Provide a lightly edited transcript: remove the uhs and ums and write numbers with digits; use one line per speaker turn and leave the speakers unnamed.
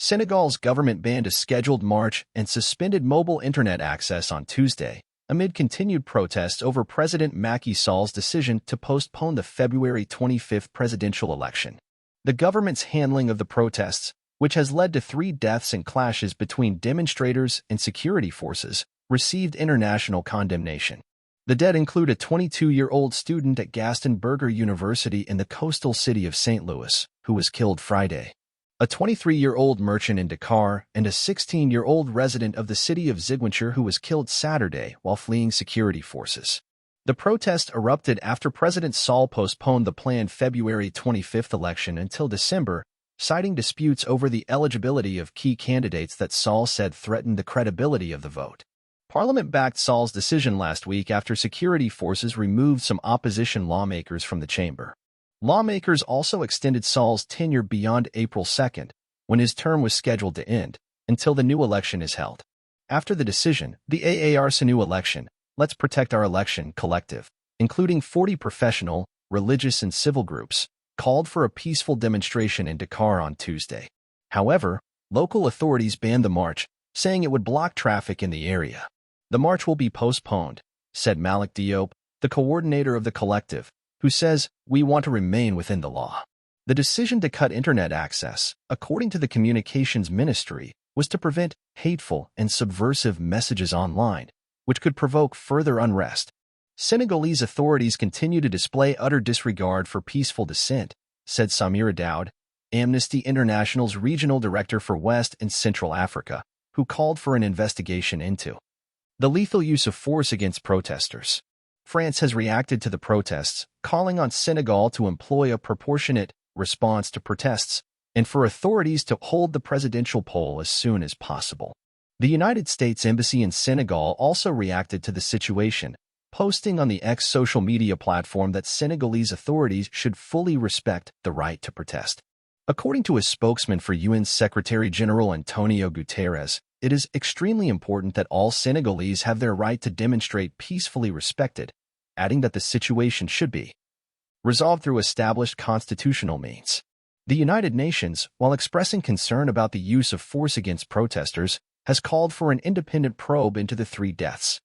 Senegal's government banned a scheduled march and suspended mobile internet access on Tuesday, amid continued protests over President Macky Sall's decision to postpone the February 25 presidential election. The government's handling of the protests, which has led to 3 deaths and clashes between demonstrators and security forces, received international condemnation. The dead include a 22-year-old student at Gaston Berger University in the coastal city of St. Louis, who was killed Friday, a 23-year-old merchant in Dakar, and a 16-year-old resident of the city of Ziguinchor who was killed Saturday while fleeing security forces. The protest erupted after President Sall postponed the planned February 25 election until December, citing disputes over the eligibility of key candidates that Sall said threatened the credibility of the vote. Parliament backed Sall's decision last week after security forces removed some opposition lawmakers from the chamber. Lawmakers also extended Sall's tenure beyond April 2nd, when his term was scheduled to end, until the new election is held. After the decision, the AAR's new election, Let's Protect Our Election collective, including 40 professional, religious and civil groups, called for a peaceful demonstration in Dakar on Tuesday. However, local authorities banned the march, saying it would block traffic in the area. The march will be postponed, said Malik Diop, the coordinator of the collective, who says, "We want to remain within the law." The decision to cut internet access, according to the Communications Ministry, was to prevent hateful and subversive messages online, which could provoke further unrest. Senegalese authorities continue to display utter disregard for peaceful dissent, said Samira Daoud, Amnesty International's regional director for West and Central Africa, who called for an investigation into the lethal use of force against protesters. France has reacted to the protests, calling on Senegal to employ a proportionate response to protests and for authorities to hold the presidential poll as soon as possible. The United States Embassy in Senegal also reacted to the situation, posting on the X social media platform that Senegalese authorities should fully respect the right to protest. According to a spokesman for UN Secretary-General Antonio Guterres, it is extremely important that all Senegalese have their right to demonstrate peacefully respected, adding that the situation should be resolved through established constitutional means. The United Nations, while expressing concern about the use of force against protesters, has called for an independent probe into the 3 deaths.